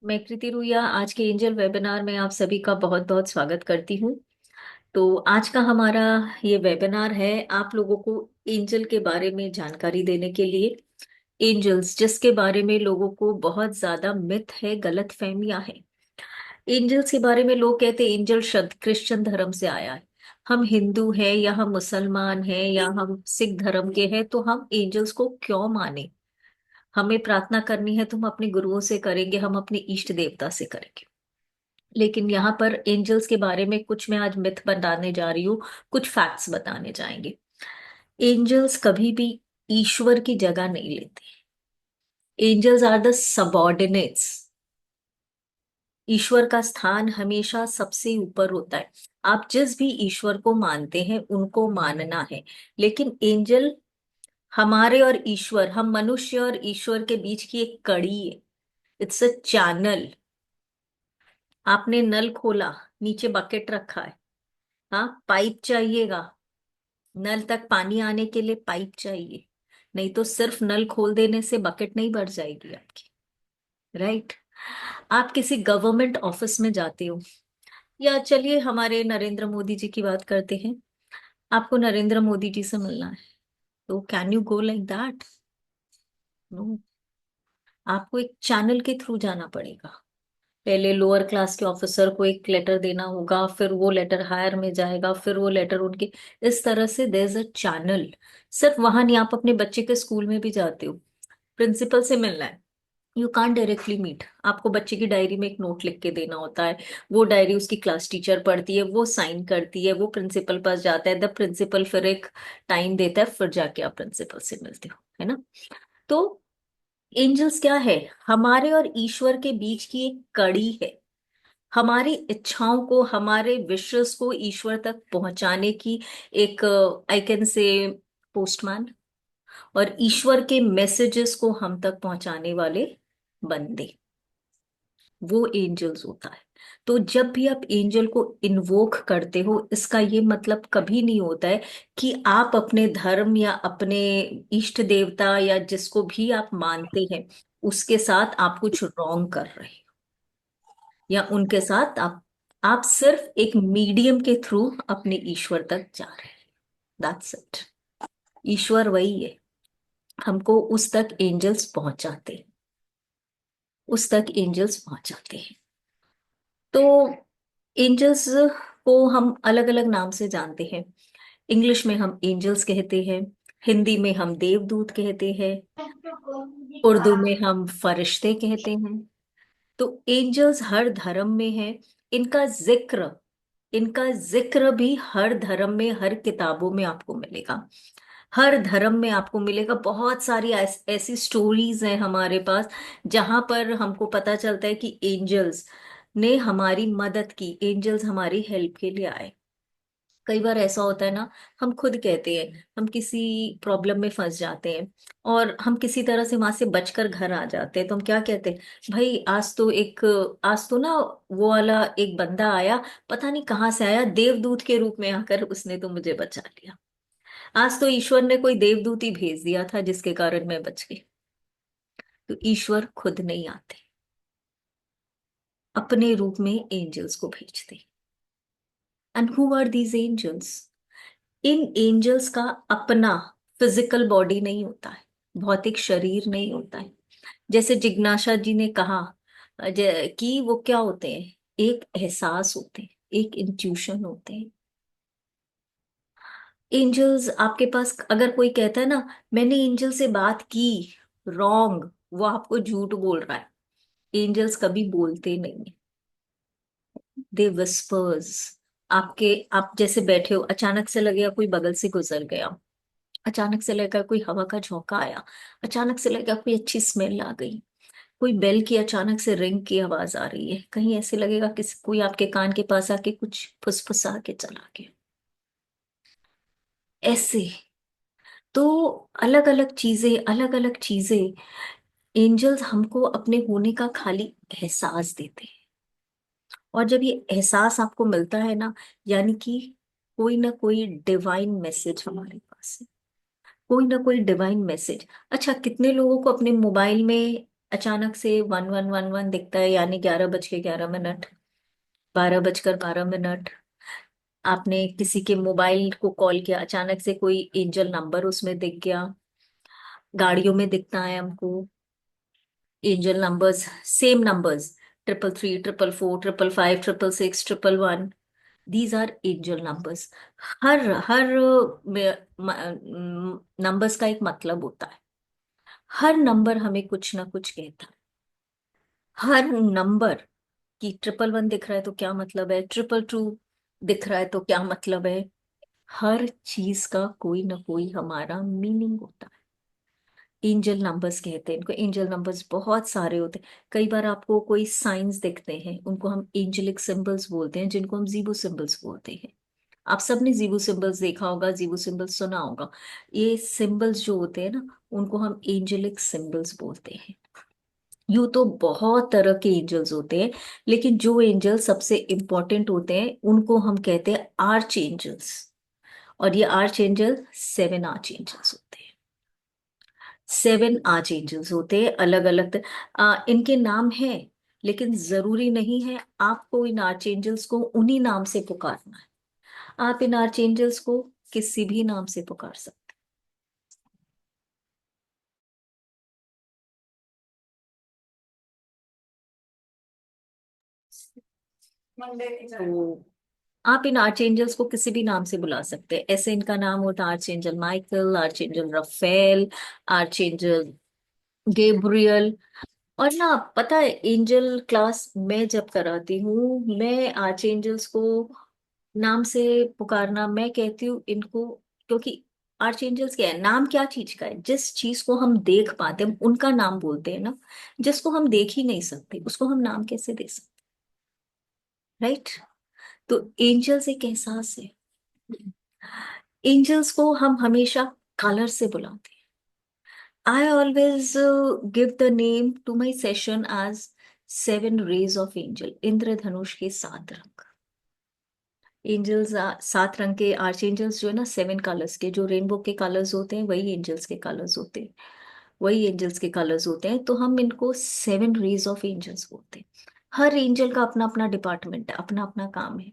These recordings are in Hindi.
मैं कृति रुया आज के एंजल वेबिनार में आप सभी का बहुत बहुत स्वागत करती हूँ। तो आज का हमारा ये वेबिनार है आप लोगों को एंजल के बारे में जानकारी देने के लिए। एंजल्स जिसके बारे में लोगों को बहुत ज्यादा मिथ है, गलत फहमियां हैं। एंजल्स के बारे में लोग कहते हैं एंजल शब्द क्रिश्चियन धर्म से आया है। हम हिंदू हैं या हम मुसलमान हैं या हम सिख धर्म के हैं तो हम एंजल्स को क्यों माने। हमें प्रार्थना करनी है तो हम अपने गुरुओं से करेंगे, हम अपने इष्ट देवता से करेंगे। लेकिन यहाँ पर एंजल्स के बारे में कुछ मैं आज मिथ बताने जा रही हूँ, कुछ फैक्ट्स बताने जाएंगे। एंजल्स कभी भी ईश्वर की जगह नहीं लेते। Angels are the subordinates. ईश्वर का स्थान हमेशा सबसे ऊपर होता है। आप जिस भी ईश्वर को मानते हैं उनको मानना है, लेकिन एंजल हमारे और ईश्वर, हम मनुष्य और ईश्वर के बीच की एक कड़ी है। It's a channel. आपने नल खोला, नीचे बकेट रखा है। हाँ, पाइप चाहिएगा। नल तक पानी आने के लिए पाइप चाहिए। नहीं तो सिर्फ नल खोल देने से बकेट नहीं भर जाएगी आपकी। राइट। आप किसी गवर्नमेंट ऑफिस में जाते हो, या चलिए हमारे नरेंद्र मोदी जी की बात करते हैं। आपको नरेंद्र मोदी जी से मिलना है तो can you go like that? No. आपको एक चैनल के थ्रू जाना पड़ेगा। पहले लोअर क्लास के ऑफिसर को एक लेटर देना होगा, फिर वो लेटर हायर में जाएगा, फिर वो लेटर उनके, इस तरह से देयर इज अ चैनल। सिर्फ वहां नहीं, आप अपने बच्चे के स्कूल में भी जाते हो, प्रिंसिपल से मिलना है, यू कांट डायरेक्टली मीट। आपको बच्चे की डायरी में एक नोट लिख के देना होता है। वो डायरी उसकी क्लास टीचर पढ़ती है, वो साइन करती है, वो प्रिंसिपल पास जाता है, द प्रिंसिपल फिर एक टाइम देता है, फिर जाके आप प्रिंसिपल से मिलते हो, है ना। तो एंजल्स क्या है? हमारे और ईश्वर के बीच की एक कड़ी है। हमारी इच्छाओं को, हमारे विशेष को ईश्वर तक पहुंचाने की एक, आई कैन से, पोस्टमैन। और ईश्वर के मैसेजेस को हम तक पहुंचाने वाले बंदे, वो एंजल्स होता है। तो जब भी आप एंजल को इन्वोक करते हो, इसका ये मतलब कभी नहीं होता है कि आप अपने धर्म या अपने इष्ट देवता या जिसको भी आप मानते हैं उसके साथ आप कुछ रॉन्ग कर रहे हो, या उनके साथ आप सिर्फ एक मीडियम के थ्रू अपने ईश्वर तक जा रहे हैं। That's it. ईश्वर वही है, हमको उस तक एंजल्स पहुंचाते हैं, उस तक एंजल्स पहुंचाते हैं। तो एंजल्स को हम अलग अलग नाम से जानते हैं। इंग्लिश में हम एंजल्स कहते हैं, हिंदी में हम देवदूत कहते हैं, उर्दू में हम फरिश्ते कहते हैं। तो एंजल्स हर धर्म में है। इनका जिक्र इनका जिक्र भी हर धर्म में, हर किताबों में आपको मिलेगा। हर धर्म में आपको मिलेगा। बहुत सारी ऐसी स्टोरीज हैं हमारे पास जहां पर हमको पता चलता है कि एंजल्स ने हमारी मदद की, एंजल्स हमारी हेल्प के लिए आए। कई बार ऐसा होता है ना, हम खुद कहते हैं हम किसी प्रॉब्लम में फंस जाते हैं और हम किसी तरह से वहां से बचकर घर आ जाते हैं, तो हम क्या कहते हैं, भाई आज तो ना वो वाला एक बंदा आया, पता नहीं कहाँ से आया, देवदूत के रूप में आकर उसने तो मुझे बचा लिया। आज तो ईश्वर ने कोई देवदूत ही भेज दिया था जिसके कारण मैं बच गई। तो ईश्वर खुद नहीं आते, अपने रूप में एंजल्स को भेजते। And who are these angels? इन एंजल्स का अपना फिजिकल बॉडी नहीं होता है, भौतिक शरीर नहीं होता है। जैसे जिज्ञासा जी ने कहा, कि वो क्या होते हैं, एक एहसास होते हैं, एक इंट्यूशन होते हैं। एंजल्स आपके पास, अगर कोई कहता है ना मैंने एंजल से बात की, रॉन्ग, वो आपको झूठ बोल रहा है। एंजल्स कभी बोलते नहीं है, दे विस्पर्स। आप जैसे बैठे हो, अचानक से लगेगा कोई बगल से गुजर गया, अचानक से लगेगा कोई हवा का झोंका आया, अचानक से लगेगा कोई अच्छी स्मेल आ गई, कोई बेल की अचानक से रिंग की आवाज आ रही है, कहीं ऐसे लगेगा कि कोई आपके कान के पास आके कुछ फुसफुसा के चला गया, ऐसे। तो अलग अलग चीजें एंजल्स हमको अपने होने का खाली एहसास देते हैं। और जब ये एहसास आपको मिलता है ना, यानी कि कोई ना कोई डिवाइन मैसेज हमारे पास है, कोई ना कोई डिवाइन मैसेज। अच्छा, कितने लोगों को अपने मोबाइल में अचानक से 1111 दिखता है, यानी 11:11, 12:12। आपने किसी के मोबाइल को कॉल किया, अचानक से कोई एंजल नंबर उसमें दिख गया। गाड़ियों में दिखता है हमको angel numbers, same numbers, 333, 444, 555, 666, 111। These are angel numbers. हर हर नंबर्स का एक मतलब होता है। हर नंबर हमें कुछ ना कुछ कहता है। हर नंबर की 111 दिख रहा है तो क्या मतलब है, 222 दिख रहा है तो क्या मतलब है। हर चीज का कोई ना कोई हमारा मीनिंग होता है। एंजल नंबर्स कहते हैं इनको। एंजल नंबर्स बहुत सारे होते हैं। कई बार आपको कोई साइंस दिखते हैं, उनको हम एंजेलिक सिंबल्स बोलते हैं, जिनको हम जीबो सिंबल्स बोलते हैं। आप सबने जीबो सिंबल्स देखा होगा, जीबो सिंबल्स सुना होगा। ये सिंबल्स जो होते हैं ना, उनको हम एंजेलिक सिंबल्स बोलते हैं। यूं तो बहुत तरह के एंजल्स होते हैं, लेकिन जो एंजल सबसे इंपॉर्टेंट होते हैं उनको हम कहते हैं आर्च एंजल्स। और ये आर्च एंजल 7 आर्च एंजल्स होते हैं। 7 आर्च एंजल्स होते हैं, अलग अलग इनके नाम हैं। लेकिन जरूरी नहीं है आपको इन आर्च एंजल्स को उन्हीं नाम से पुकारना है। आप इन आर्च एंजल्स को किसी भी नाम से पुकार सकते हैं। तो आप इन आर्च एंजल्स को किसी भी नाम से बुला सकते हैं। ऐसे इनका नाम होता है arch angel Michael, arch angel Raphael, arch angel Gabriel. और ना, पता है एंजल क्लास मैं जब कराती हूँ, मैं आर्च एंजल्स को नाम से पुकारना, मैं कहती हूँ इनको, क्योंकि आर्च एंजल्स क्या है, नाम क्या चीज का है, जिस चीज को हम देख पाते हैं हम उनका नाम बोलते हैं ना। जिसको हम देख ही नहीं सकते उसको हम नाम कैसे दे सकते, राइट। तो एंजल्स एक एहसास है। एंजल्स को हम हमेशा कलर से बुलाते हैं। I always give the name to my session as 7 rays of angel, इंद्रधनुष के 7 रंग। एंजल्स 7 रंग के आर्च एंजल्स जो है ना, 7 कलर्स के, जो रेनबो के कलर्स होते हैं वही एंजल्स के कलर्स होते हैं। वही एंजल्स के कलर्स होते हैं, तो हम इनको 7 रेज ऑफ एंजल्स बोलते हैं। हर एंजल का अपना अपना डिपार्टमेंट है, अपना अपना काम है।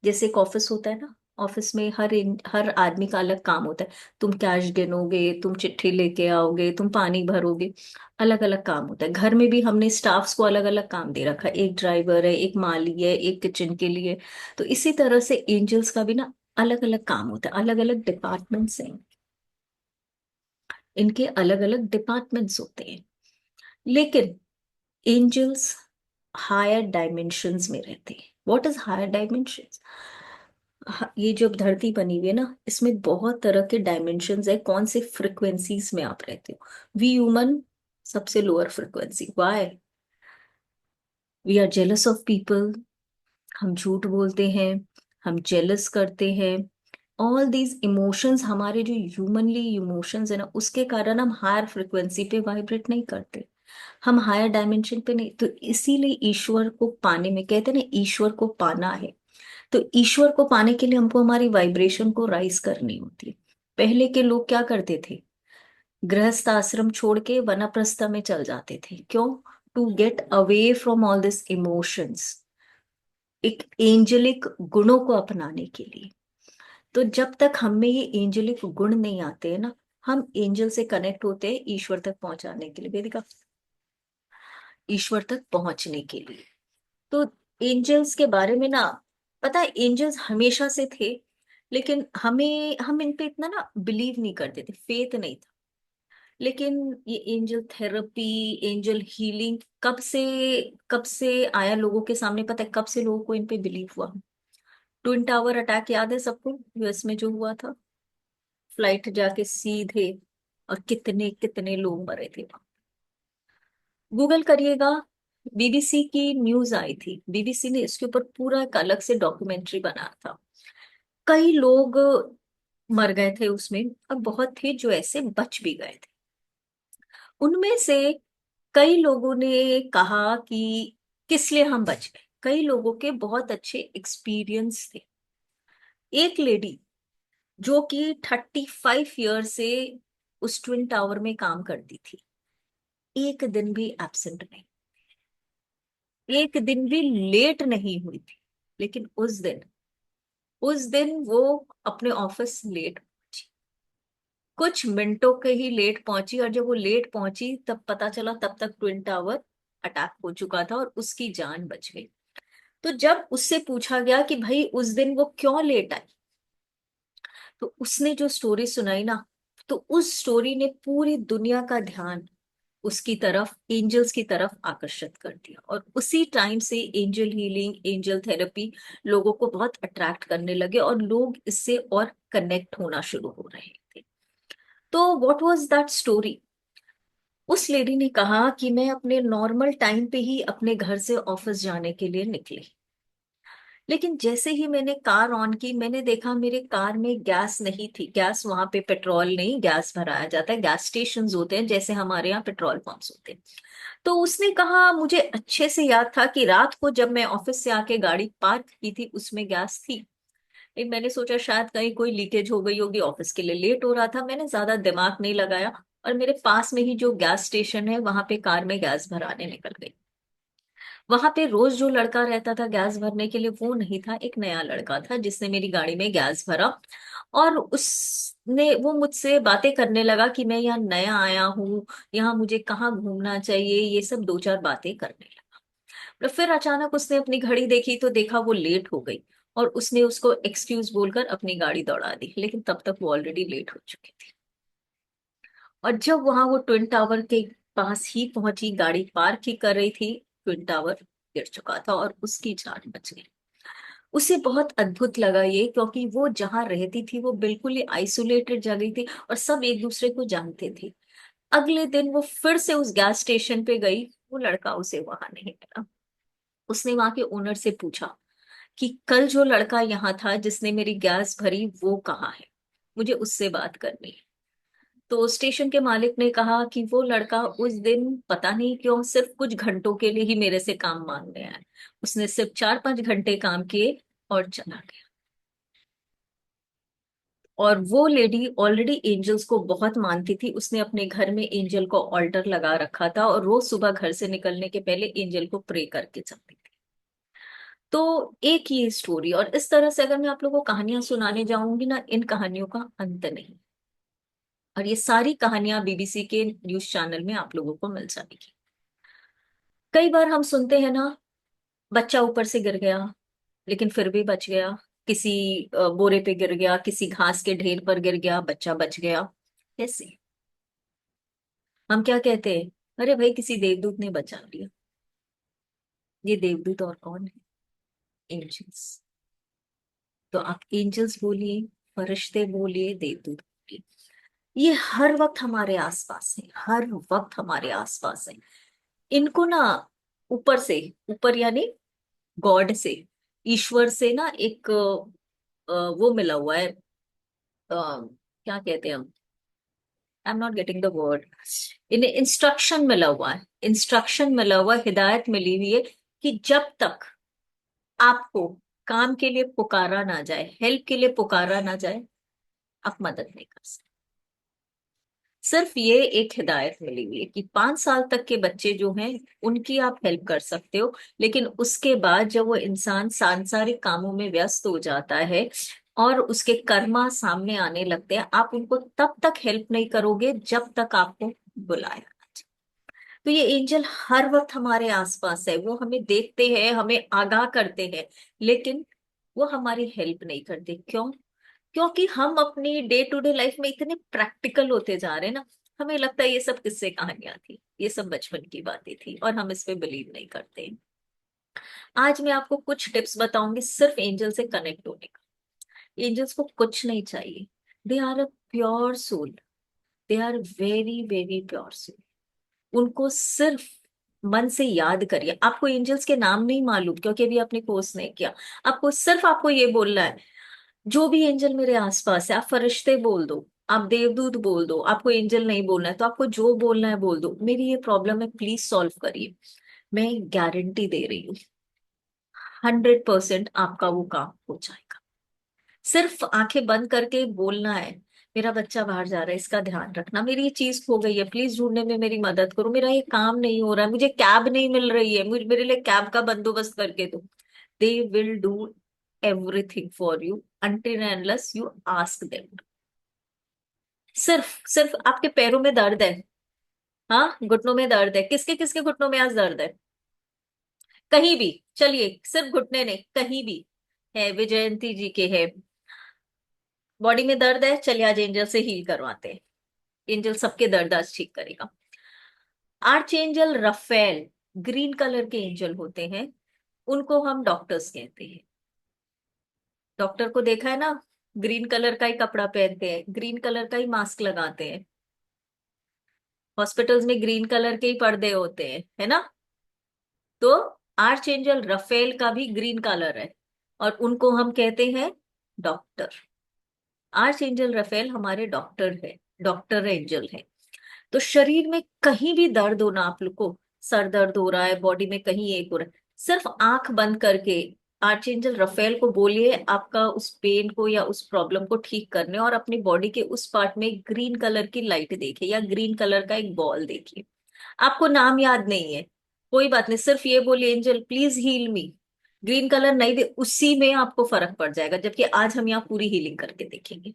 जैसे एक ऑफिस होता है ना, ऑफिस में हर आदमी का अलग काम होता है। तुम कैश गिनोगे, तुम चिट्ठी लेके आओगे, तुम पानी भरोगे। अलग अलग काम होता है। घर में भी हमने स्टाफ्स को अलग अलग काम दे रखा है, एक ड्राइवर है, एक माली है, एक किचन के लिए। तो इसी तरह से एंजल्स का भी ना अलग अलग काम होता है, अलग अलग डिपार्टमेंट्स हैं। इनके अलग अलग डिपार्टमेंट्स होते हैं। लेकिन एंजल्स हायर डायमेंशंस में रहते हैं। What is higher dimensions? ये जो धरती बनी हुई है ना, इसमें बहुत तरह के डायमेंशंस है। कौन से फ्रिक्वेंसीज में आप रहते हो? वी ह्यूमन सबसे lower frequency. Why? We are jealous of people. हम झूठ बोलते हैं, हम जेलस करते हैं। ऑल दीज इमोशंस, हमारे जो ह्यूमनली इमोशंस है ना, उसके कारण हम हायर फ्रिक्वेंसी पे वाइब्रेट नहीं करते। हम हायर डायमेंशन पे नहीं। तो इसीलिए ईश्वर को पाने में, कहते हैं ना, ईश्वर को पाना है। तो ईश्वर को पाने के लिए हमको हमारी वाइब्रेशन को राइज करनी होती है। पहले के लोग क्या करते थे? गृहस्थ आश्रम छोड़ के वनप्रस्थ में चल जाते थे। क्यों? To get away from all this emotions, एक एंजेलिक गुणों को अपनाने के लिए। तो जब तक हमें ये एंजेलिक गुण नहीं आते हैं ना, हम एंजल से कनेक्ट होते हैं ईश्वर तक पहुंचाने के लिए, वेदिका, ईश्वर तक पहुंचने के लिए। तो एंजल्स के बारे में ना, पता है एंजल्स हमेशा से थे, लेकिन हम इन पे इतना ना बिलीव नहीं करते थे, फेथ नहीं था। लेकिन ये एंजल थेरेपी, एंजल हीलिंग कब से आया लोगों के सामने, पता है कब से लोगों को इन पे बिलीव हुआ? ट्विन टावर अटैक याद है सबको, यूएस में जो हुआ था। फ्लाइट जाके सीधे, और कितने कितने लोग मरे थे। गूगल करिएगा, बीबीसी की न्यूज आई थी। बीबीसी ने इसके ऊपर पूरा एक अलग से डॉक्यूमेंट्री बनाया था। कई लोग मर गए थे उसमें, और बहुत थे जो ऐसे बच भी गए थे। उनमें से कई लोगों ने कहा कि किस लिए हम बच गए। कई लोगों के बहुत अच्छे एक्सपीरियंस थे। एक लेडी जो कि 35 ईयर से उस ट्विन टावर में काम करती थी, एक दिन भी एब्सेंट नहीं, एक दिन भी लेट नहीं हुई थी। लेकिन उस दिन वो अपने ऑफिस लेट पहुंची, कुछ मिनटों के ही लेट पहुंची। और जब वो लेट पहुंची तब पता चला तब तक ट्विन टावर अटैक हो चुका था और उसकी जान बच गई। तो जब उससे पूछा गया कि भाई उस दिन वो क्यों लेट आई, तो उसने जो स्टोरी सुनाई ना, तो उस स्टोरी ने पूरी दुनिया का ध्यान उसकी तरफ, एंजल्स की तरफ आकर्षित कर दिया। और उसी टाइम से एंजल हीलिंग, एंजल थेरेपी लोगों को बहुत अट्रैक्ट करने लगे और लोग इससे और कनेक्ट होना शुरू हो रहे थे। तो व्हाट वाज दैट स्टोरी? उस लेडी ने कहा कि मैं अपने नॉर्मल टाइम पे ही अपने घर से ऑफिस जाने के लिए निकली, लेकिन जैसे ही मैंने कार ऑन की, मैंने देखा मेरे कार में गैस नहीं थी। गैस, वहां पे पेट्रोल नहीं, गैस भराया जाता है, गैस स्टेशन होते हैं जैसे हमारे यहाँ पेट्रोल पंप्स होते हैं। तो उसने कहा मुझे अच्छे से याद था कि रात को जब मैं ऑफिस से आके गाड़ी पार्क की थी उसमें गैस थी। लेकिन मैंने सोचा शायद कहीं कोई लीकेज हो गई होगी, ऑफिस के लिए लेट हो रहा था, मैंने ज्यादा दिमाग नहीं लगाया। और मेरे पास में ही जो गैस स्टेशन है वहां पे कार में गैस भराने निकल गई। वहां पे रोज जो लड़का रहता था गैस भरने के लिए वो नहीं था, एक नया लड़का था जिसने मेरी गाड़ी में गैस भरा। और उसने वो मुझसे बातें करने लगा कि मैं यहाँ नया आया हूँ, यहाँ मुझे कहाँ घूमना चाहिए, ये सब दो चार बातें करने लगा। तो फिर अचानक उसने अपनी घड़ी देखी तो देखा वो लेट हो गई। और उसने उसको एक्सक्यूज बोलकर अपनी गाड़ी दौड़ा दी, लेकिन तब तक वो ऑलरेडी लेट हो चुकी थी। और जब वहां वो ट्विन टावर के पास ही पहुंची, गाड़ी पार्क ही कर रही थी, ट्विन टावर गिर चुका था और उसकी जान बच गई। उसे बहुत अद्भुत लगा ये, क्योंकि वो जहां रहती थी वो बिल्कुल ही आइसोलेटेड जगह थी और सब एक दूसरे को जानते थे। अगले दिन वो फिर से उस गैस स्टेशन पे गई, वो लड़का उसे वहां नहीं मिला। उसने वहां के ओनर से पूछा कि कल जो लड़का यहाँ था जिसने मेरी गैस भरी वो कहाँ है, मुझे उससे बात करनी है। तो स्टेशन के मालिक ने कहा कि वो लड़का उस दिन पता नहीं क्यों सिर्फ कुछ घंटों के लिए ही मेरे से काम मांगने आया। उसने सिर्फ 4-5 घंटे काम किए और चला गया। और वो लेडी ऑलरेडी एंजल्स को बहुत मानती थी, उसने अपने घर में एंजल को ऑल्टर लगा रखा था और रोज सुबह घर से निकलने के पहले एंजल को प्रे करके चलती थी। तो एक ये स्टोरी, और इस तरह से अगर मैं आप लोगों को कहानियां सुनाने जाऊंगी ना, इन कहानियों का अंत नहीं। और ये सारी कहानियां बीबीसी के न्यूज चैनल में आप लोगों को मिल जाएगी। कई बार हम सुनते हैं ना, बच्चा ऊपर से गिर गया लेकिन फिर भी बच गया, किसी बोरे पे गिर गया, किसी घास के ढेर पर गिर गया, बच्चा बच गया। कैसे? हम क्या कहते हैं, अरे भाई किसी देवदूत ने बचा लिया। ये देवदूत और कौन है? एंजल्स। तो आप एंजल्स बोलिए, फरिश्ते बोलिए, देवदूत बोलिए, ये हर वक्त हमारे आसपास है, हर वक्त हमारे आसपास है। इनको ना ऊपर से, ऊपर यानी गॉड से, ईश्वर से ना एक वो मिला हुआ है, क्या कहते हैं हम, आई am not getting the word. इन्हें इंस्ट्रक्शन मिला हुआ है, इंस्ट्रक्शन मिला हुआ है, हिदायत मिली हुई है कि जब तक आपको काम के लिए पुकारा ना जाए, हेल्प के लिए पुकारा ना जाए, आप मदद नहीं कर सकते। सिर्फ ये एक हिदायत मिली हुई है कि 5 साल तक के बच्चे जो हैं उनकी आप हेल्प कर सकते हो, लेकिन उसके बाद जब वो इंसान सांसारिक कामों में व्यस्त हो जाता है और उसके कर्मा सामने आने लगते हैं, आप उनको तब तक हेल्प नहीं करोगे जब तक आपको बुलाया ना जाए। तो ये एंजल हर वक्त हमारे आसपास है, वो हमें देखते हैं, हमें आगाह करते हैं, लेकिन वो हमारी हेल्प नहीं करते। क्यों? क्योंकि हम अपनी डे टू डे लाइफ में इतने प्रैक्टिकल होते जा रहे हैं ना, हमें लगता है ये सब किस्से कहानियां थी, ये सब बचपन की बातें थी और हम इस पे बिलीव नहीं करते। आज मैं आपको कुछ टिप्स बताऊंगी सिर्फ एंजल से कनेक्ट होने का। एंजल्स को कुछ नहीं चाहिए, they are a pure soul, they are very very pure soul. उनको सिर्फ मन से याद करिए। आपको एंजल्स के नाम नहीं मालूम क्योंकि अभी आपने कोर्स नहीं किया, आपको सिर्फ आपको ये बोलना है, जो भी एंजल मेरे आसपास है, आप फरिश्ते बोल दो, आप देवदूत बोल दो, आपको एंजल नहीं बोलना है तो आपको जो बोलना है बोल दो, मेरी ये प्रॉब्लम है प्लीज सॉल्व करिए। मैं गारंटी दे रही हूँ 100% आपका वो काम हो जाएगा। सिर्फ आंखें बंद करके बोलना है मेरा बच्चा बाहर जा रहा है, इसका ध्यान रखना, मेरी ये चीज खो गई है, प्लीज ढूंढने में मेरी मदद करो, मेरा ये काम नहीं हो रहा है, मुझे कैब नहीं मिल रही है, मुझे मेरे लिए कैब का बंदोबस्त करके दो। They will do everything for you until unless you ask them. सिर्फ सिर्फ आपके पैरों में दर्द है? हाँ, घुटनों में दर्द है, किसके किसके घुटनों में आज दर्द है? कहीं भी, चलिए सिर्फ घुटने नहीं, कहीं भी है, विजयंती जी के है, बॉडी में दर्द है, चलिए आज एंजल से हील करवाते हैं, एंजल सबके दर्द आज ठीक करेगा। Arch angel Raphael, green colour के एंजल होते हैं, उनको हम डॉक्टर्स कहते हैं। डॉक्टर को देखा है ना, ग्रीन कलर का ही कपड़ा पहनते हैं, ग्रीन कलर का ही मास्क लगाते हैं, हॉस्पिटल्स में ग्रीन कलर के ही पर्दे होते हैं, है ना? तो आर्च एंजल रफेल का भी ग्रीन कलर है, और उनको हम कहते हैं डॉक्टर। आर्च एंजल रफेल हमारे डॉक्टर है, डॉक्टर एंजल है। तो शरीर में कहीं भी दर्द हो ना, आप लोग को सर दर्द हो रहा है, बॉडी में कहीं एक हो रहा है, सिर्फ आंख बंद करके आर्चेंजल रफेल को बोलिए आपका उस पेन को या उस प्रॉब्लम को ठीक करने, और अपनी बॉडी के उस पार्ट में ग्रीन कलर की लाइट देखिए या ग्रीन कलर का एक बॉल देखिए। आपको नाम याद नहीं है, कोई बात नहीं, सिर्फ ये बोलिए angel please heal me. Green colour नहीं दे, उसी में आपको फर्क पड़ जाएगा, जबकि आज हम यहाँ पूरी हीलिंग करके देखेंगे।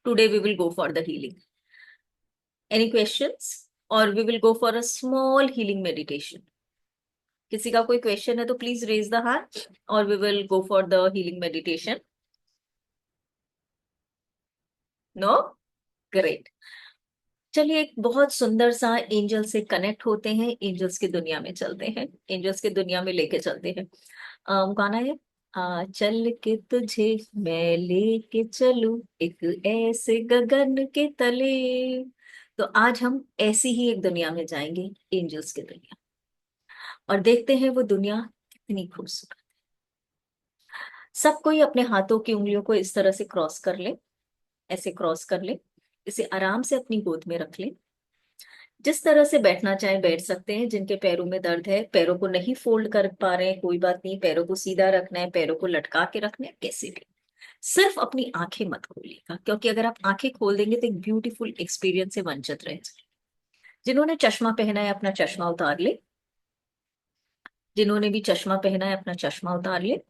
Today we will go for the healing. Any questions? Or we will go for a small healing meditation. किसी का कोई क्वेश्चन है तो प्लीज रेज द हैंड, और we will go for the healing meditation. No? Great. चलिए, एक बहुत सुंदर सा एंजल से कनेक्ट होते हैं, एंजल्स की दुनिया में चलते हैं, एंजल्स की दुनिया में लेके चलते हैं। गाना है, चल के तुझे मैं लेके चलूं एक ऐसे गगन के तले। तो आज हम ऐसी ही एक दुनिया में जाएंगे, एंजल्स की दुनिया, और देखते हैं वो दुनिया कितनी खूबसूरत। सब कोई अपने हाथों की उंगलियों को इस तरह से क्रॉस कर ले, ऐसे क्रॉस कर ले, इसे आराम से अपनी गोद में रख ले। जिस तरह से बैठना चाहे बैठ सकते हैं, जिनके पैरों में दर्द है, पैरों को नहीं फोल्ड कर पा रहे हैं, कोई बात नहीं, पैरों को सीधा रखना है, पैरों को लटका के रखना है, कैसे भी। सिर्फ अपनी आंखें मत खोलिएगा, क्योंकि अगर आप आंखें खोल देंगे तो एक ब्यूटीफुल एक्सपीरियंस से वंचित रह जाए। जिन्होंने चश्मा पहना है अपना चश्मा उतार ले, जिन्होंने भी चश्मा पहना है अपना चश्मा उतार ले,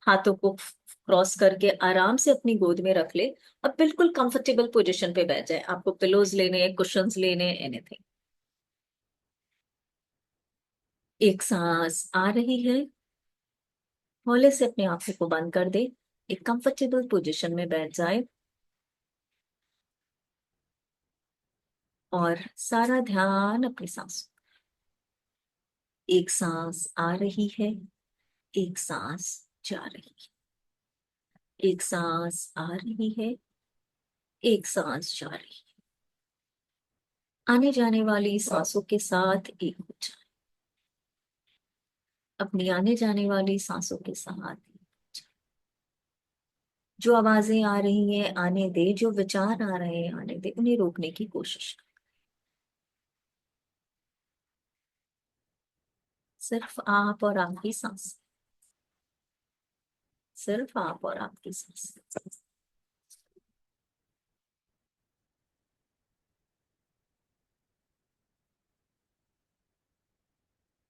हाथों को क्रॉस करके आराम से अपनी गोद में रख ले। अब बिल्कुल कंफर्टेबल पोजीशन पे बैठ जाए, आपको पिलोज लेने हैं, कुशंस लेने हैं, एनीथिंग। एक सांस आ रही है, हौले से अपनी आंखों को बंद कर दे, एक कंफर्टेबल पोजीशन में बैठ जाए, और सारा ध्यान अपनी सांस। एक सांस आ रही है, एक सांस जा रही है, एक सांस आ रही है, एक सांस जा रही है। आने जाने वाली सांसों के साथ एक हो जाए, अपनी आने जाने वाली सांसों के साथ। जो आवाजें आ रही हैं आने दे, जो विचार आ रहे हैं आने दे, उन्हें रोकने की कोशिश कर। सिर्फ आप और आपकी सांस, सिर्फ आप और आपकी सांस।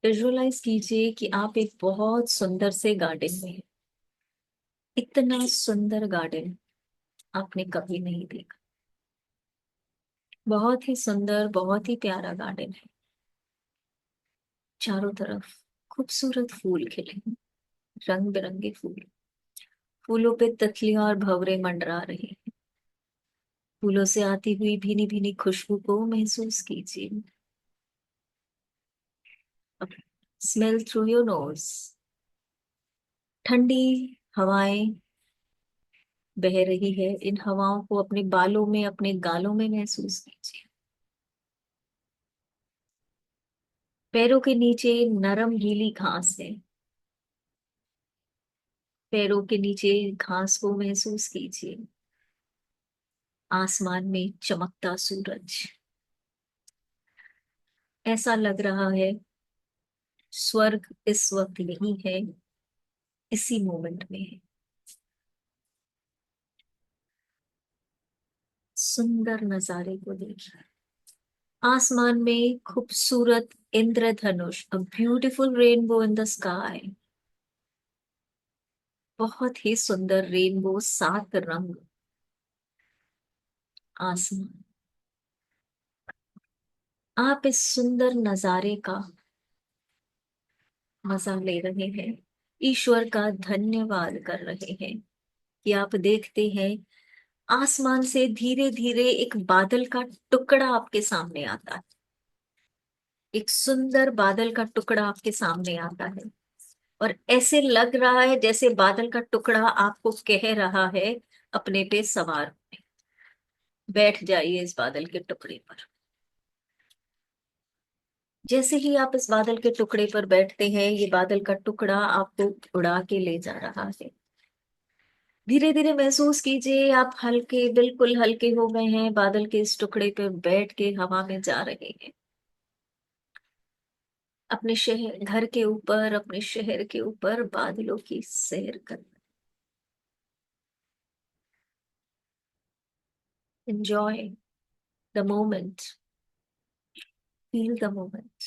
विजुअलाइज कीजिए कि आप एक बहुत सुंदर से गार्डन में हैं। इतना सुंदर गार्डन आपने कभी नहीं देखा, बहुत ही सुंदर, बहुत ही प्यारा गार्डन है। चारों तरफ खूबसूरत फूल खिले हैं, रंग बिरंगे फूल। फूलों पे तितलियां और भंवरे मंडरा रहे हैं। फूलों से आती हुई भीनी भीनी खुशबू को महसूस कीजिए। Smell through your nose. ठंडी हवाएं बह रही है, इन हवाओं को अपने बालों में, अपने गालों में महसूस कीजिए। पैरों के नीचे नरम गीली घास है, पैरों के नीचे घास को महसूस कीजिए। आसमान में चमकता सूरज, ऐसा लग रहा है स्वर्ग इस वक्त यही है, इसी मोमेंट में है। सुंदर नजारे को देखिए। आसमान में खूबसूरत इंद्रधनुष, a beautiful rainbow in the sky. बहुत ही सुंदर रेनबो, 7 रंग आसमान। आप इस सुंदर नजारे का मजा ले रहे हैं, ईश्वर का धन्यवाद कर रहे हैं कि आप देखते हैं आसमान से धीरे धीरे एक बादल का टुकड़ा आपके सामने आता है। एक सुंदर बादल का टुकड़ा आपके सामने आता है और ऐसे लग रहा है जैसे बादल का टुकड़ा आपको कह रहा है अपने पे सवार होने। बैठ जाइए इस बादल के टुकड़े पर। जैसे ही आप इस बादल के टुकड़े पर बैठते हैं, ये बादल का टुकड़ा आपको उड़ा के ले जा रहा है। धीरे धीरे महसूस कीजिए आप हल्के, बिल्कुल हल्के हो गए हैं, बादल के इस टुकड़े पे बैठ के हवा में जा रहे हैं। अपने शहर, घर के ऊपर, अपने शहर के ऊपर बादलों की सैर कर। Enjoy the moment, feel the moment.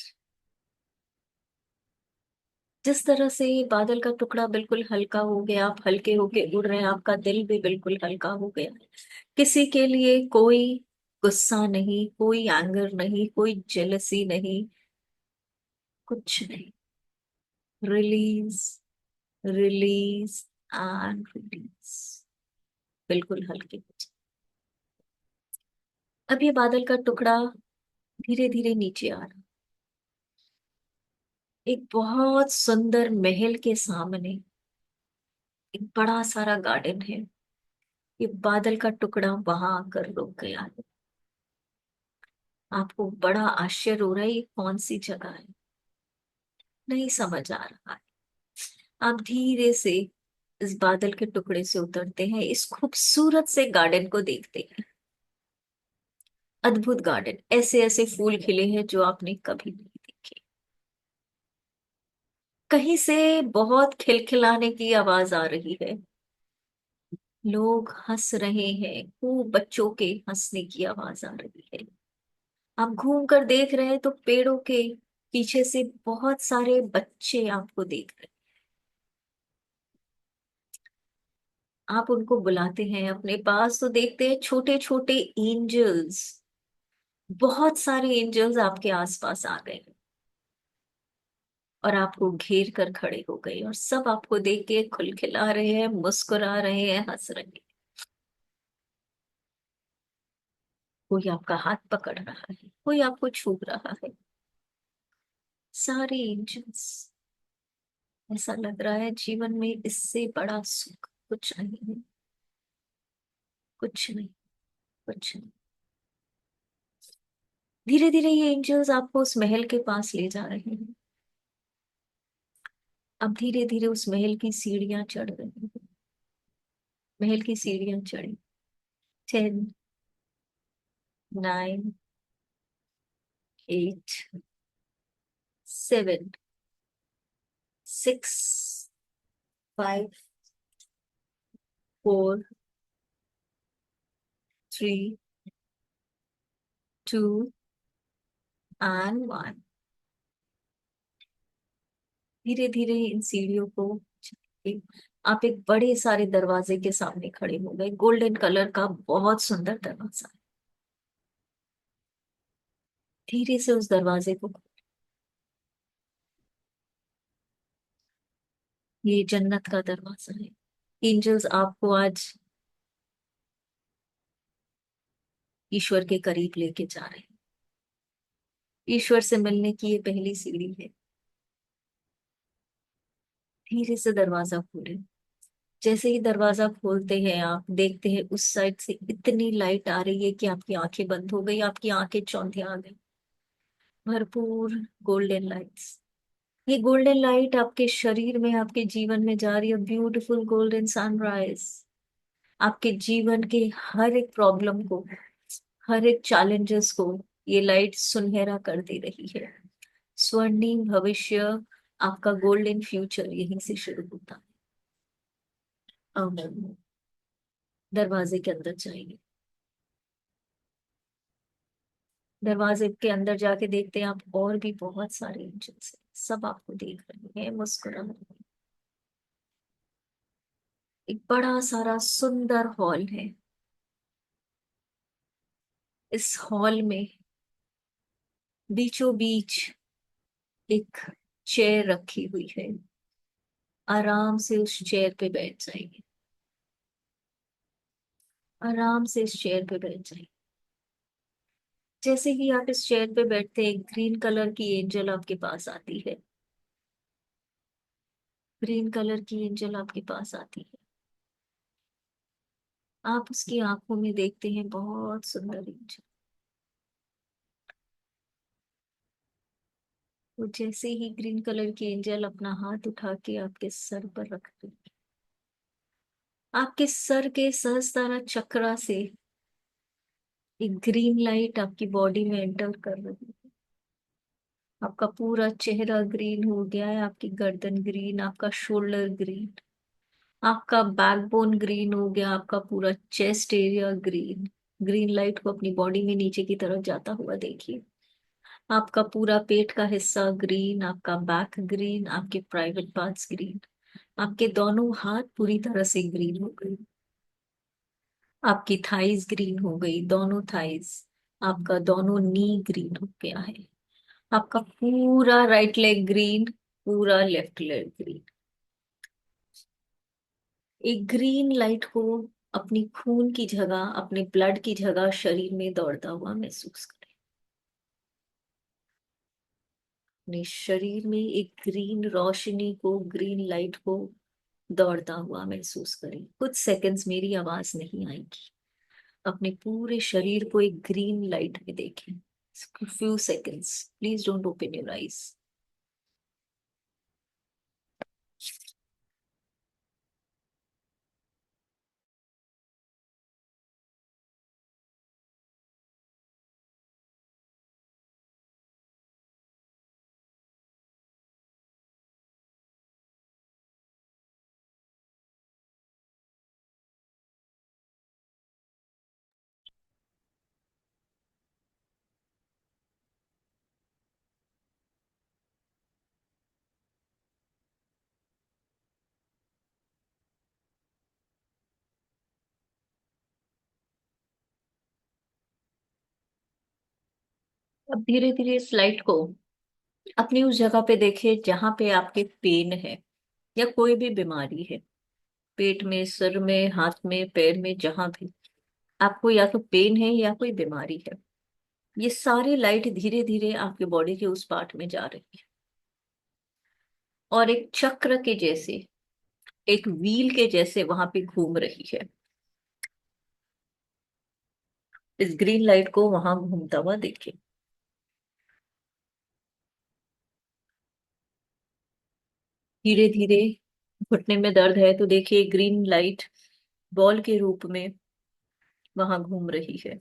जिस तरह से ये बादल का टुकड़ा बिल्कुल हल्का हो गया, आप हल्के होके उड़ रहे हैं, आपका दिल भी बिल्कुल हल्का हो गया। किसी के लिए कोई गुस्सा नहीं, कोई एंगर नहीं, कोई जेलसी नहीं, कुछ नहीं। Release, release and release. बिल्कुल हल्के हो जाए। अब ये बादल का टुकड़ा धीरे धीरे नीचे आ रहा। एक बहुत सुंदर महल के सामने एक बड़ा सारा गार्डन है। ये बादल का टुकड़ा वहां आकर रुक गया है। आपको बड़ा आश्चर्य हो रहा है, ये कौन सी जगह है, नहीं समझ आ रहा है। आप धीरे से इस बादल के टुकड़े से उतरते हैं, इस खूबसूरत से गार्डन को देखते हैं। अद्भुत गार्डन, ऐसे ऐसे फूल खिले हैं जो आपने कभी नहीं देखे। कहीं से बहुत खिलखिलाने की आवाज आ रही है। लोग हंस रहे हैं, खूब बच्चों के हंसने की आवाज आ रही है। आप घूम कर देख रहे हैं तो पेड़ों के पीछे से बहुत सारे बच्चे आपको देख रहे हैं। आप उनको बुलाते हैं अपने पास तो देखते हैं छोटे छोटे एंजल्स, बहुत सारे एंजल्स आपके आसपास आ गए और आपको घेर कर खड़े हो गए और सब आपको देख के खुलखिला रहे हैं, मुस्कुरा रहे हैं, हंस रहे हैं। कोई आपका हाथ पकड़ रहा है, कोई आपको छू रहा है। सारे एंजल्स। ऐसा लग रहा है जीवन में इससे बड़ा सुख कुछ नहीं है, कुछ नहीं, कुछ नहीं। धीरे धीरे ये एंजल्स आपको उस महल के पास ले जा रहे हैं। अब धीरे धीरे उस महल की सीढ़ियां चढ़ रही हैं। महल की सीढ़ियां चढ़ी। 10, 9, 8, 7, 6, 5, 4, 3, 2 एंड 1। धीरे धीरे इन सीढ़ियों को चढ़ के आप एक बड़े सारे दरवाजे के सामने खड़े हो गए। गोल्डन कलर का बहुत सुंदर दरवाजा। धीरे से उस दरवाजे को, ये जन्नत का दरवाजा है। एंजल्स आपको आज ईश्वर के करीब लेके जा रहे हैं। ईश्वर से मिलने की ये पहली सीढ़ी है। धीरे से दरवाजा खोले। जैसे ही दरवाजा खोलते हैं आप देखते हैं उस साइड से इतनी लाइट आ रही है कि आपकी आंखें बंद हो गई, आपकी आंखें चौंधिया आ गई। भरपूर गोल्डन लाइट्स। ये गोल्डन लाइट आपके शरीर में, आपके जीवन में जा रही है। ब्यूटीफुल गोल्डन सनराइज आपके जीवन के हर एक प्रॉब्लम को, हर एक चैलेंजेस को ये लाइट सुनहरा कर दे रही है। स्वर्णिम भविष्य, आपका गोल्डन फ्यूचर यहीं से शुरू होता है। अब दरवाजे के अंदर जाएंगे। दरवाजे के अंदर जाके देखते हैं आप, और भी बहुत सारे एंजल्स हैं, सब आपको देख रहे हैं, मुस्कुरा रहे हैं। एक बड़ा सारा सुंदर हॉल है। इस हॉल में बीचों बीच एक चेयर रखी हुई है। आराम से उस चेयर पे बैठ जाइए। आराम से इस चेयर पे बैठ जाइए। जैसे ही आप इस चेयर पे बैठते हैं, ग्रीन कलर की एंजल आपके पास आती है। ग्रीन कलर की एंजल आपके पास आती है। आप उसकी आंखों में देखते हैं बहुत सुंदर एंजल। वो जैसे ही ग्रीन कलर की एंजल अपना हाथ उठा के आपके सर पर रखती है, आपके सर के सहस्त्रार चक्रा से एक ग्रीन लाइट आपकी बॉडी में एंटर कर रही है। आपका पूरा चेहरा ग्रीन हो गया है, आपकी गर्दन ग्रीन, आपका शोल्डर ग्रीन, आपका बैकबोन ग्रीन हो गया, आपका पूरा chest area green. Green light को अपनी बॉडी में नीचे की तरफ जाता हुआ देखिए। आपका पूरा पेट का हिस्सा ग्रीन, आपका बैक ग्रीन, आपके प्राइवेट पार्ट्स ग्रीन, आपके दोनों हाथ पूरी तरह से ग्रीन हो गई। आपकी थाइज ग्रीन हो गई, दोनों थाइज। आपका दोनों नी ग्रीन हो गया है। आपका पूरा राइट लेग ग्रीन, पूरा लेफ्ट लेग ग्रीन। एक ग्रीन लाइट को अपनी खून की जगह, अपने ब्लड की जगह शरीर में दौड़ता हुआ महसूस करें। अपने शरीर में एक ग्रीन रोशनी को, ग्रीन लाइट को दौड़ता हुआ महसूस करें। कुछ सेकंड्स मेरी आवाज नहीं आएगी। अपने पूरे शरीर को एक ग्रीन लाइट में देखें। Few seconds, please don't open your eyes. अब धीरे धीरे इस लाइट को अपनी उस जगह पे देखिए जहां पे आपके पेन है या कोई भी बीमारी है। पेट में, सिर में, हाथ में, पैर में, जहां भी आपको या तो पेन है या कोई बीमारी है, ये सारी लाइट धीरे धीरे आपके बॉडी के उस पार्ट में जा रही है और एक चक्र के जैसे, एक व्हील के जैसे वहां पे घूम रही है। इस ग्रीन लाइट को वहां घूमता हुआ देखिए। धीरे धीरे घुटने में दर्द है तो देखिए ग्रीन लाइट बॉल के रूप में वहां घूम रही है।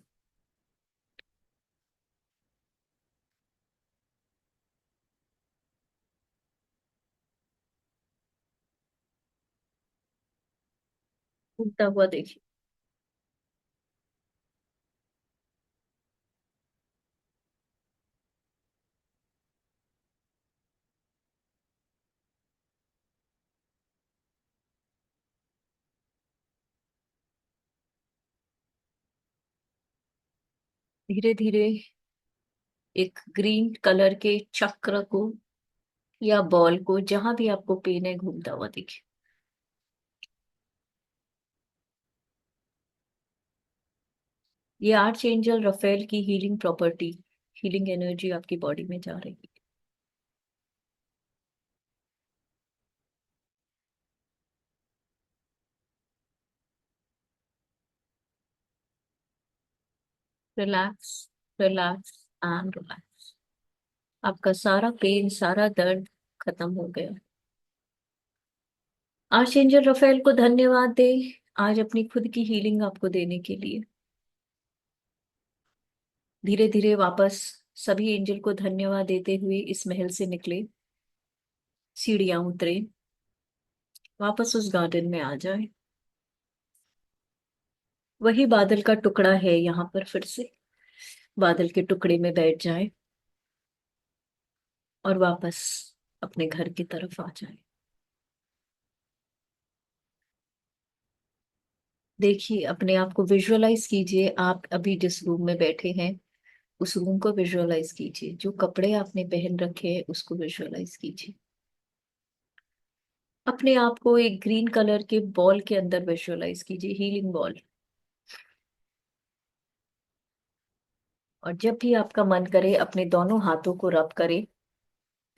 घूमता हुआ देखिए। धीरे धीरे एक ग्रीन कलर के चक्र को या बॉल को जहां भी आपको पेन है घूमता हुआ देखिए। ये आर्च एंजल रफेल की हीलिंग प्रॉपर्टी, हीलिंग एनर्जी आपकी बॉडी में जा रही है। Relax, relax and relax. आपका सारा पेन, सारा दर्द खत्म हो गया। आर्च एंजल रफेल को धन्यवाद दे आज अपनी खुद की हीलिंग आपको देने के लिए। धीरे धीरे वापस सभी एंजल को धन्यवाद देते हुए इस महल से निकले, सीढ़ियां उतरे, वापस उस गार्डन में आ जाए। वही बादल का टुकड़ा है यहाँ पर फिर से। बादल के टुकड़े में बैठ जाएं और वापस अपने घर की तरफ आ जाएं। देखिए, अपने आप को विजुअलाइज कीजिए, आप अभी जिस रूम में बैठे हैं उस रूम को विजुअलाइज कीजिए, जो कपड़े आपने पहन रखे हैं उसको विजुअलाइज कीजिए। अपने आप को एक ग्रीन कलर के बॉल के अंदर विजुअलाइज कीजिए, हीलिंग बॉल। और जब भी आपका मन करे अपने दोनों हाथों को रब करें,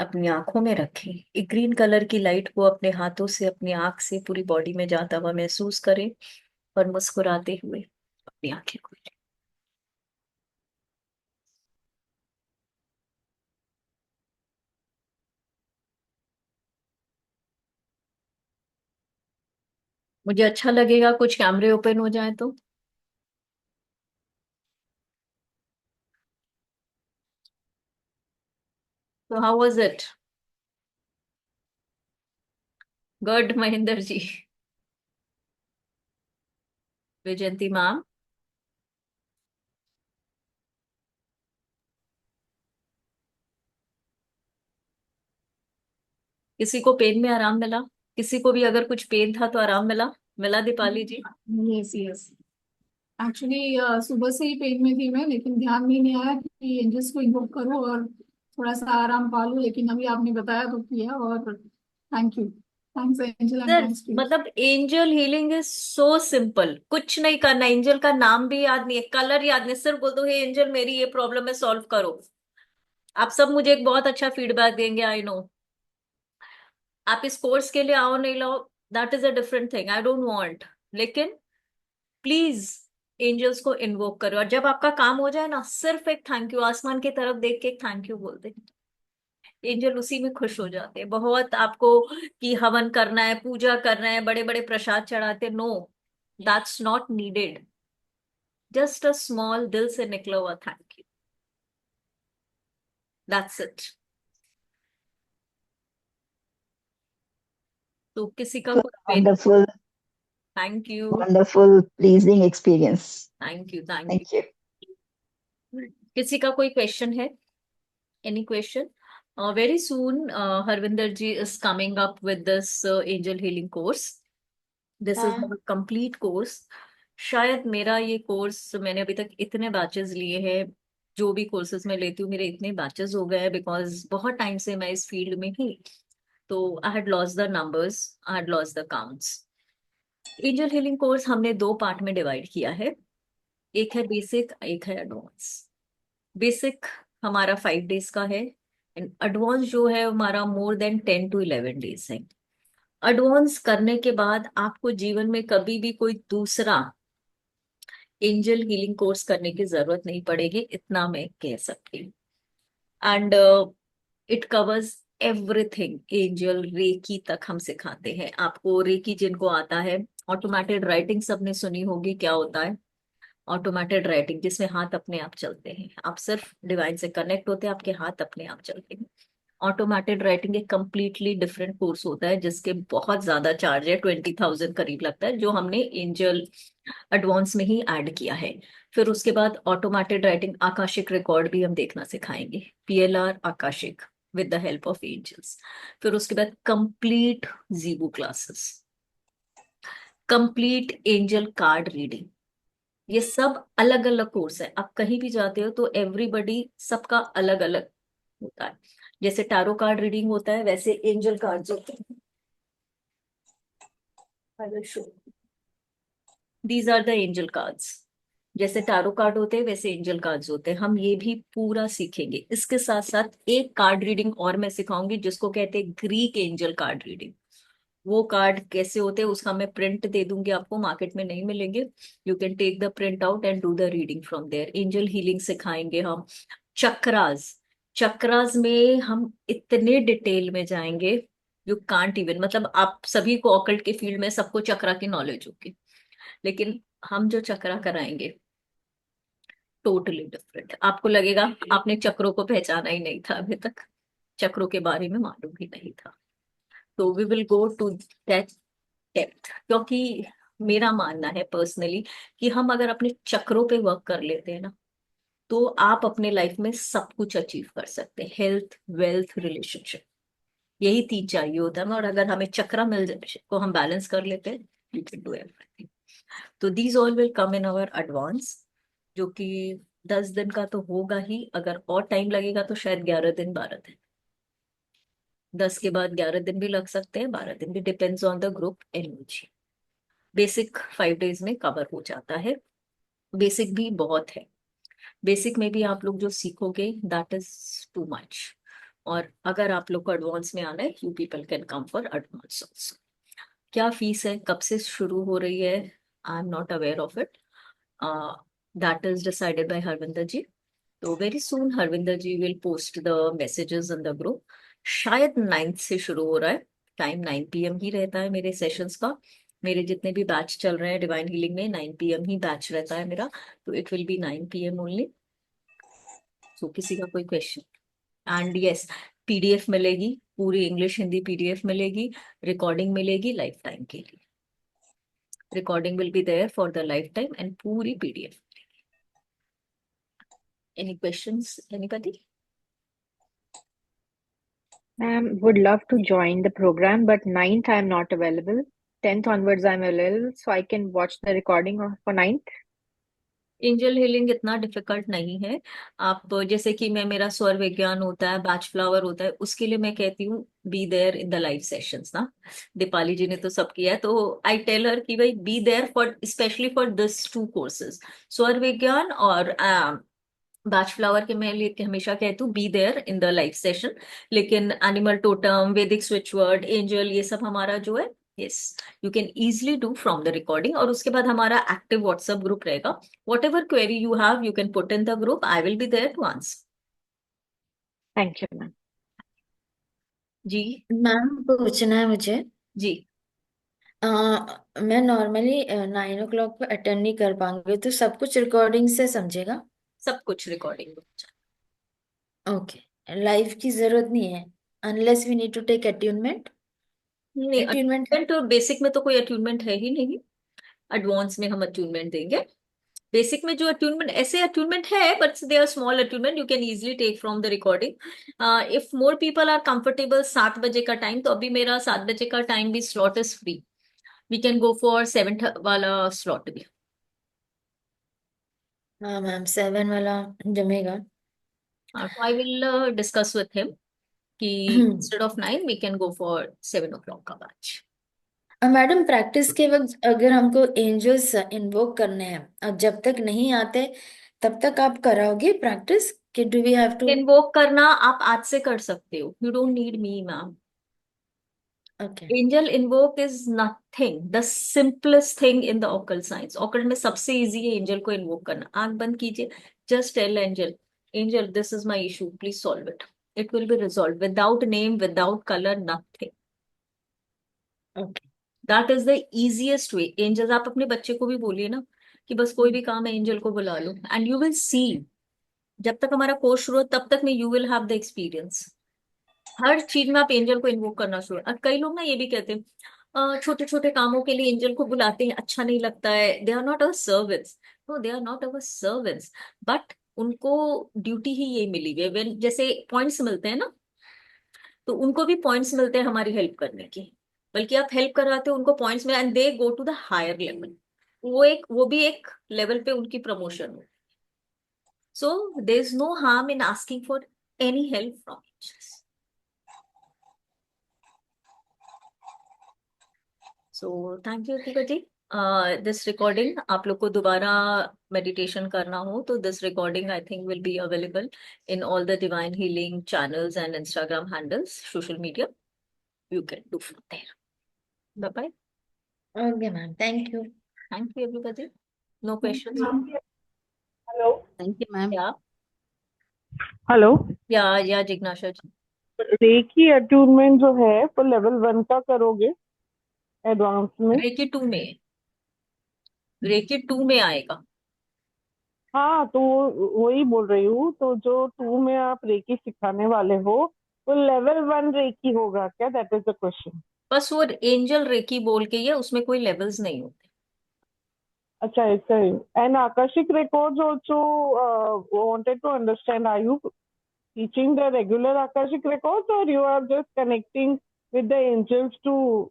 अपनी आंखों में रखें, एक ग्रीन कलर की लाइट को अपने हाथों से अपनी आंख से पूरी बॉडी में जाता हुआ महसूस करें और मुस्कुराते हुए अपनी आंखें खोलें। मुझे अच्छा लगेगा कुछ कैमरे ओपन हो जाए तो। How was it? Good Mahendra ji. Vijayanti ma'am. किसी को पेन में आराम मिला? किसी को भी अगर कुछ पेन था तो आराम मिला? मिला Deepali ji? Yes yes. Actually सुबह से ही पेन में थी मैं, लेकिन ध्यान में ही नहीं आया कि एंजल्स को इन्वोक करूँ और थोड़ा सा आराम पा लूँ, लेकिन अभी आपने बताया तो किया। और thank you, thanks angel and sir, thanks to you. मतलब angel healing is so simple, कुछ नहीं करना। एंजल का नाम भी याद नहीं है, कलर याद नहीं, सिर्फ बोल दो हे एंजल मेरी ये प्रॉब्लम है, सॉल्व करो। आप सब मुझे एक बहुत अच्छा फीडबैक देंगे, आई नो। आप इस कोर्स के लिए आओ नहीं लाओ, that is a different thing, I don't want. लेकिन प्लीज एंजल्स को इन्वोक करो, और जब आपका काम हो जाए ना, सिर्फ एक थैंक यू आसमान की तरफ देख के एक थैंक यू बोल दे। एंजल उसी में खुश हो जाते हैं। बहुत आपको कि हवन करना है, पूजा करना है, बड़े बड़े प्रसाद चढ़ाते, no, that's not needed. Just a small दिल से निकला हुआ थैंक यू, दैट्स इट। तो किसी का कोई pen? Wonderful, thank you. wonderful, pleasing experience. Thank you, thank Thank you. You. किसी का कोई क्वेश्चन है? Any question? Very soon Harvinder ji is coming up with this angel healing course. This is the complete course. शायद मेरा ये कोर्स, मैंने अभी तक इतने बैचेस लिए हैं, जो भी कोर्सेज मैं लेती हूँ मेरे इतने बैचेस हो गए हैं, बिकॉज बहुत टाइम से मैं इस फील्ड में ही। तो I had lost the numbers, I had lost the counts. Angel healing course हमने दो पार्ट में डिवाइड किया है, एक है बेसिक, एक है एडवांस। बेसिक हमारा 5 डेज का है, एंड एडवांस जो है हमारा मोर देन 10 to 11 डेज है। एडवांस करने के बाद आपको जीवन में कभी भी कोई दूसरा एंजल हीलिंग कोर्स करने की जरूरत नहीं पड़ेगी, इतना मैं कह सकती हूँ। And it covers everything, angel reiki तक हम सिखाते हैं आपको। रेकी जिनको आता है, ऑटोमेटेड राइटिंग सबने सुनी होगी, क्या होता है ऑटोमेटेड राइटिंग? जिसमें हाथ अपने आप चलते हैं, आप सिर्फ डिवाइन से कनेक्ट होते हैं, आपके हाथ अपने आप चलते हैं। ऑटोमेटेड राइटिंग एक कंप्लीटली डिफरेंट कोर्स होता है, जिसके बहुत ज्यादा चार्ज है, 20,000 करीब लगता है, जो हमने एंजल एडवांस में ही ऐड किया है। फिर उसके बाद ऑटोमेटेड राइटिंग आकाशिक रिकॉर्ड भी हम देखना सिखाएंगे, PLR akashic, with the help of angels. फिर उसके बाद कंप्लीट जीवो classes, complete angel card reading. ये सब अलग अलग कोर्स है, आप कहीं भी जाते हो तो एवरीबडी सबका अलग अलग होता है। जैसे टैरो कार्ड रीडिंग होता है, वैसे एंजल कार्ड्स होते हैं। I will show, these are the angel cards. जैसे टैरो कार्ड होते हैं वैसे एंजल कार्ड्स होते हैं, हम ये भी पूरा सीखेंगे। इसके साथ साथ एक कार्ड रीडिंग और मैं सिखाऊंगी, जिसको कहते हैं ग्रीक एंजल कार्ड रीडिंग। वो कार्ड कैसे होते हैं उसका मैं प्रिंट दे दूंगी आपको, मार्केट में नहीं मिलेंगे। You can take the print out and do the reading from there. Angel healing सिखाएंगे हम। चक्रास, चक्रास में हम इतने डिटेल में जाएंगे, यू कांट इवन, मतलब आप सभी को ऑकल्ट के फील्ड में सबको चक्रा की नॉलेज होगी, लेकिन हम जो चक्रा कराएंगे टोटली डिफरेंट। आपको लगेगा आपने चक्रों को पहचाना ही नहीं था अभी तक, चक्रों के बारे में मालूम ही नहीं था। तो we will go to that depth, क्योंकि मेरा मानना है पर्सनली कि हम अगर अपने चक्रों पे वर्क कर लेते हैं ना, तो आप अपने लाइफ में सब कुछ अचीव कर सकते हैं। हेल्थ, वेल्थ, रिलेशनशिप, यही तीन चाहिए होता है। और अगर हमें चक्रा मिल जाए को हम बैलेंस कर लेते हैं, यू कैन डू एवरीथिंग। तो these all will come in our advance, जो कि 10 दिन का तो होगा ही। अगर और टाइम लगेगा तो शायद 11 दिन, 12 दिन, 10 के बाद 11 दिन भी लग सकते हैं, 12 दिन भी, depends on the group energy. Basic 5 days में कवर हो जाता है। बेसिक भी बहुत है। बेसिक में भी आप लोग जो सीखोगे दैट इज टू मच। और अगर आप लोग को एडवांस में आना है, you people can come for advance also. क्या फीस है, कब से शुरू हो रही है, I am not aware of it. That is decided by Harvinder ji. तो very soon Harvinder ji will post the messages in the group. शायद 9th से शुरू हो रहा है। टाइम 9 PM ही रहता है मेरे सेशंस का। मेरे जितने भी बैच चल रहे हैं डिवाइन हीलिंग में, 9 PM ही बैच रहता है मेरा। तो it will be 9 PM only. So किसी का कोई क्वेश्चन? एंड यस, पीडीएफ मिलेगी, पूरी इंग्लिश हिंदी पीडीएफ मिलेगी। रिकॉर्डिंग मिलेगी लाइफ टाइम के लिए। Recording will be there for the life time and पूरी PDF. Any questions anybody? Ma'am, would love to join the program, but 9th I'm not available. 10th onwards I'm available, so I can watch the recording for 9th. Angel healing इतना डिफिकल्ट नहीं है। आप जैसे कि मैं, मेरा स्वर विज्ञान होता है, बैच फ्लावर होता है, उसके लिए मैं कहती हूँ be there in the live sessions ना। दीपाली जी ने तो सब किया है, तो आई टेल हर कि भाई be there for specially for this 2 courses, स्वर विज्ञान और बैच फ्लावर के। मैं लिए हमेशा कहती हूँ be there in the live session. लेकिन animal totem, Vedic switch word, angel, ये सब हमारा जो है, yes, you can easily do from the recording. और उसके बाद हमारा एक्टिव व्हाट्सएप ग्रुप रहेगा। Whatever query you have you can put in the group, I will be there to answer. Thank you, ma'am. जी। मैम पूछना है मुझे। जी। मैं नॉर्मली 9 o'clock पे अटेंड नहीं कर पाऊंगी, तो सब कुछ रिकॉर्डिंग से समझेगा? सब कुछ रिकॉर्डिंग। ओके, लाइव की जरूरत नहीं है unless we need to take attunement? नहीं, अट्यूनमेंट है? अट्यूनमेंट तो बेसिक में तो कोई अट्यूनमेंट है ही नहीं। एडवांस में हम अट्यूनमेंट देंगे। बेसिक में जो अट्यूनमेंट, ऐसे अट्यूनमेंट है but they are small attunement, you can easily take from the recording. If more people are comfortable 7 बजे का टाइम, तो अभी मेरा 7 बजे का टाइम भी slot is free. We can go for 7 वाला स्लॉट भी। हाँ मैम, 7 वाला जमेगा। तो I will discuss with him कि instead of 9 we can go for 7 o'clock का बैच। मैडम, प्रैक्टिस के वक्त अगर हमको एंजल्स इन्वोक करने हैं और जब तक नहीं आते तब तक आप कराओगे प्रैक्टिस, कि do we have to? Invoke करना आप आज से कर सकते हो, you don't need me ma'am. Okay. Angel invoke is nothing, the simplest thing in the occult science. Occult में सबसे इजी है एंजल को इन्वोक करना। आंख बंद कीजिए, just tell angel, angel this is my issue, please solve it. It will be resolve without name, without colour, nothing. Okay. That is the easiest way. Angels, आप अपने बच्चे को भी बोलिए ना कि बस कोई भी काम है एंजल को बुला लो, एंड यू विल सी। जब तक हमारा कोर्स शुरू हो तब तक में you will have the experience. हर चीज में आप एंजल को इन्वोक करना शुरू। और कई लोग ना ये भी कहते हैं छोटे छोटे कामों के लिए एंजल को बुलाते हैं, अच्छा नहीं लगता है, they are not our servants. No, they are not our servants, but उनको ड्यूटी ही ये मिली हुई है। जैसे पॉइंट्स मिलते हैं ना, तो उनको भी पॉइंट्स मिलते हैं हमारी हेल्प करने की। बल्कि आप हेल्प कराते हो उनको पॉइंट्स में, and they go to the higher level. वो भी एक लेवल पे उनकी प्रमोशन हो। So there is no harm in asking for any help from angels. So thank you Deepa ji. This recording आप लोग को दोबारा मेडिटेशन करना हो तो this recording I think will be available in all the divine healing channels and Instagram handles, social media. You can do from there. Bye bye. Okay ma'am, thank you. Thank you everybody. No questions? Hello. Thank you ma'am. या हेलो। या जिज्ञासा जी। रेकी अट्यूनमेंट जो है वो लेवल 1 का करोगे एडवांस में? रेकी 2 में आएगा। हाँ, तो वही बोल रही हूँ। तो जो 2 में आप रेकी सिखाने वाले हो वो लेवल 1 रेकी होगा क्या? That is the question. बस वो एंजल रेकी बोल के ही है, उसमें कोई लेवल्स नहीं होते। Acha, it's a, and Akashic records also wanted to understand, are you teaching the regular Akashic records or you are just connecting with the angels to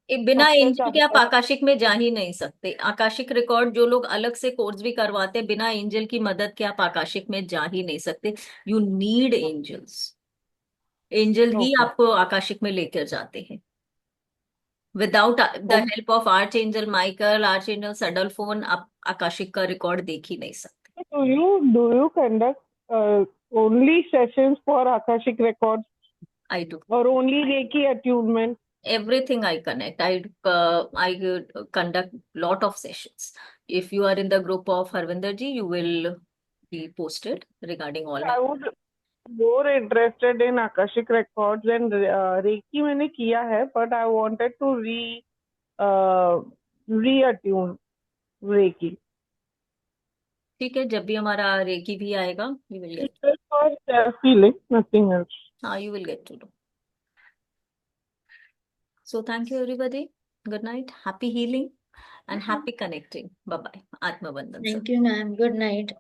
बिना access एंजल के आप Akashic? आकाशिक में जा ही नहीं सकते। आकाशिक रिकॉर्ड जो लोग अलग से कोर्स भी करवाते हैं, बिना एंजल की मदद के आप आकाशिक में जा ही नहीं सकते। You need angels. एंजल ही Okay. आपको आकाशिक में लेकर जाते हैं। Without the Okay. Help of arch angel Michael, arch angel Sandalphon, आप आकाशिक का रिकॉर्ड देख ही नहीं सकते। Do you conduct only sessions for Akashic records I do or only Reiki attunement? everything. I connect. I conduct lot of sessions. If you are in the group of Harvinder ji, you will be posted regarding all my. I would more interested in Akashic records and Reiki मैंने किया है, but I wanted to reattune Reiki. ठीक है, जब भी हमारा रेकी भी आएगा, you will get. Just for self-healing, nothing else. You will get to know. So thank you everybody. Good night. Happy healing and happy connecting. Bye bye. Atma Bandhan. Thank you, ma'am. Good night.